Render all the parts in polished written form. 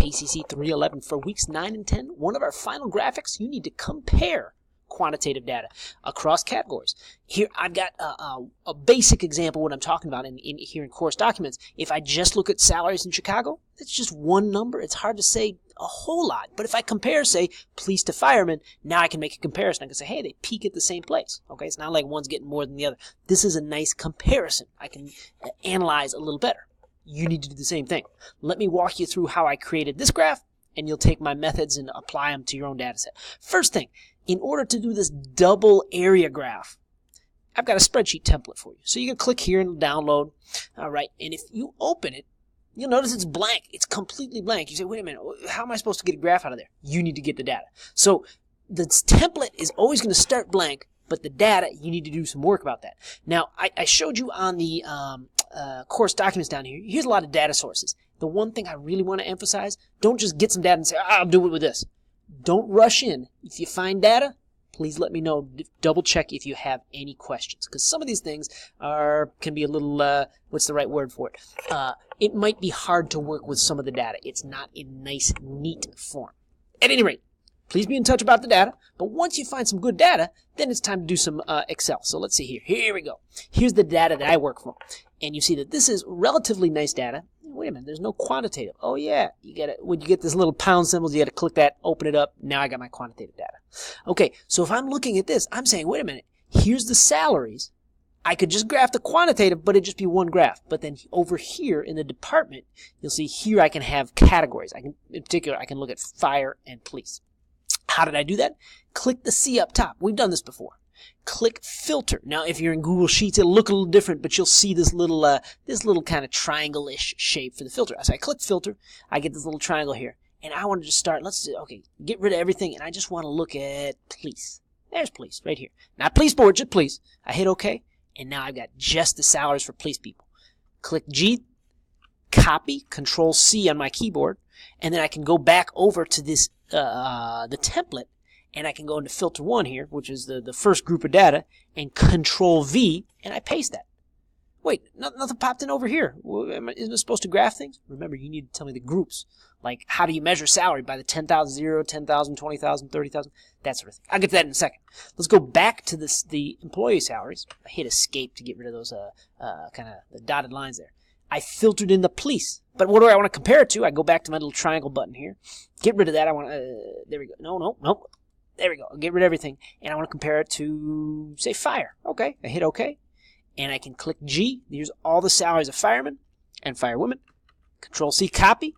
KCC311 for weeks 9 and 10. One of our final graphics, you need to compare quantitative data across categories. Here I've got a basic example of what I'm talking about here in course documents. If I just look at salaries in Chicago, it's just one number. It's hard to say a whole lot. But if I compare, say, police to firemen, now I can make a comparison. I can say, hey, they peak at the same place. Okay, it's not like one's getting more than the other. This is a nice comparison. I can analyze a little better. You need to do the same thing. Let me walk you through how I created this graph, and you'll take my methods and apply them to your own data set. First thing, in order to do this double area graph, I've got a spreadsheet template for you. So you can click here and download. All right, and if you open it, you'll notice it's blank. It's completely blank. You say, wait a minute, how am I supposed to get a graph out of there? You need to get the data. So the template is always going to start blank, but the data, you need to do some work about that. Now, I showed you on the course documents down here. Here's a lot of data sources. The one thing I really want to emphasize, don't just get some data and say, I'll do it with this. Don't rush in. If you find data, please let me know. Double check if you have any questions, because some of these things can be a little, what's the right word for it? It might be hard to work with some of the data. It's not in nice, neat form. At any rate, please be in touch about the data, but once you find some good data, then it's time to do some Excel. So let's see here. Here we go. Here's the data that I work from. And you see that this is relatively nice data. Wait a minute, there's no quantitative. Oh yeah, you get it. When you get this little pound symbols, you got to click that, open it up. Now I got my quantitative data. Okay, so if I'm looking at this, I'm saying, wait a minute, here's the salaries. I could just graph the quantitative, but it'd just be one graph. But then over here in the department, you'll see here I can have categories. In particular, I can look at fire and police. How did I do that? Click the C up top. We've done this before. Click filter. Now, if you're in Google Sheets, it'll look a little different, but you'll see this little kind of triangle-ish shape for the filter. So I click filter. I get this little triangle here, and I want to just start. Okay, get rid of everything, and I just want to look at police. There's police right here. Not police board, just police. I hit OK, and now I've got just the salaries for police people. Click G, copy, Control C on my keyboard, and then I can go back over to this the template. And I can go into filter 1 here, which is the first group of data, and Control V, and I paste that. Wait, nothing popped in over here. Isn't it supposed to graph things? Remember, you need to tell me the groups. Like, how do you measure salary? By the 10,000, 0, 10,000, 20,000, 30,000, that sort of thing. I'll get to that in a second. Let's go back to the employee salaries. I hit escape to get rid of those kind of the dotted lines there. I filtered in the police. But what do I want to compare it to? I go back to my little triangle button here. Get rid of that. I want to, there we go. No. There we go. I'll get rid of everything. And I want to compare it to, say, fire. Okay. I hit OK. And I can click G. Here's all the salaries of firemen and firewomen. Control C, copy.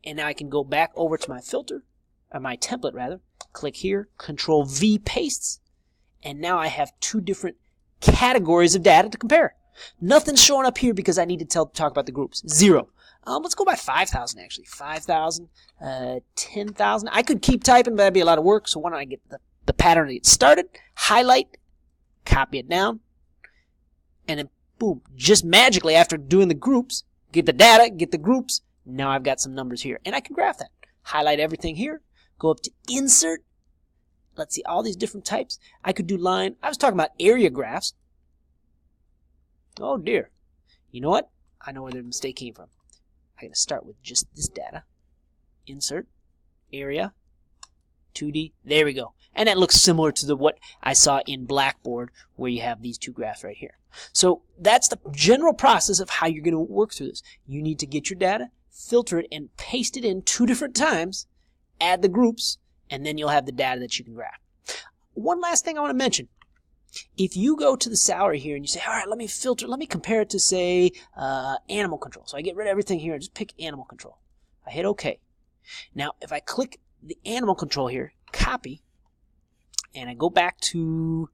And now I can go back over to my filter, or my template rather. Click here. Control V, pastes. And now I have two different categories of data to compare. Nothing's showing up here because I need to talk about the groups. 0. Let's go by 5,000 actually. 5,000, 10,000. I could keep typing, but that'd be a lot of work. So why don't I get the pattern to get started, highlight, copy it down, and then boom, just magically after doing the groups, get the data, get the groups, now I've got some numbers here. And I can graph that. Highlight everything here, go up to insert. Let's see, all these different types. I could do line. I was talking about area graphs. Oh dear. You know what? I know where the mistake came from. I'm going to start with just this data. Insert, area, 2D. There we go. And that looks similar to what I saw in Blackboard where you have these two graphs right here. So that's the general process of how you're going to work through this. You need to get your data, filter it, and paste it in 2 different times, add the groups, and then you'll have the data that you can graph. One last thing I want to mention. If you go to the salary here and you say, all right, let me filter, let me compare it to, say, animal control. So I get rid of everything here and just pick animal control. I hit OK. Now, if I click the animal control here, copy, and I go back to,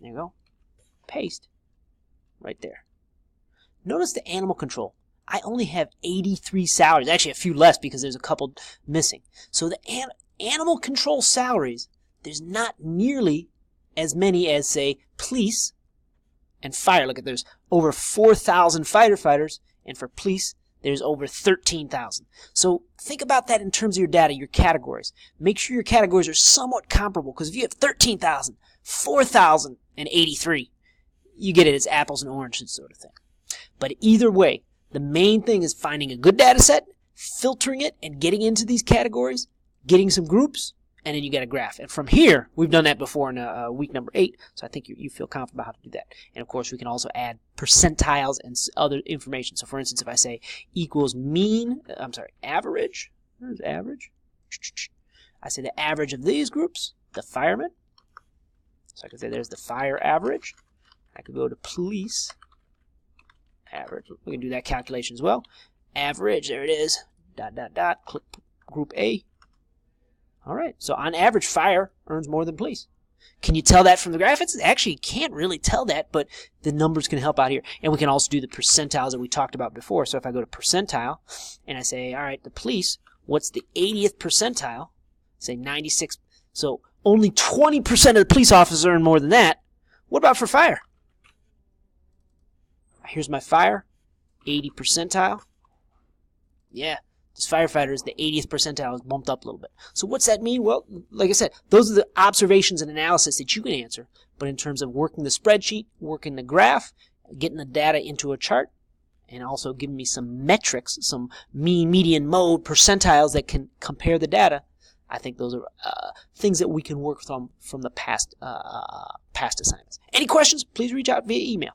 there you go, paste, right there. Notice the animal control. I only have 83 salaries, actually a few less because there's a couple missing. So the animal control salaries, there's not nearly as many as, say, police and fire. Look at, there's over 4,000 firefighters, and for police, there's over 13,000. So think about that in terms of your data, your categories. Make sure your categories are somewhat comparable, because if you have 13,000, 4,083, you get it as apples and oranges sort of thing. But either way, the main thing is finding a good data set, filtering it and getting into these categories, getting some groups, and then you get a graph. And from here, we've done that before in week number 8, so I think you feel confident about how to do that. And of course, we can also add percentiles and other information. So for instance, if I say equals average, where's average? I say the average of these groups, the firemen. So I could say there's the fire average. I could go to police average. We can do that calculation as well. Average, there it is, ... click group A. All right, so on average, fire earns more than police. Can you tell that from the graphics? Actually, you can't really tell that, but the numbers can help out here. And we can also do the percentiles that we talked about before. So if I go to percentile and I say, all right, the police, what's the 80th percentile? Say 96. So only 20% of the police officers earn more than that. What about for fire? Here's my fire, 80 percentile. Yeah, this firefighter is the 80th percentile is bumped up a little bit. So what's that mean? Well, like I said, those are the observations and analysis that you can answer. But in terms of working the spreadsheet, working the graph, getting the data into a chart, and also giving me some metrics, some mean, median, mode, percentiles that can compare the data, I think those are things that we can work from the past assignments. Any questions? Please reach out via email.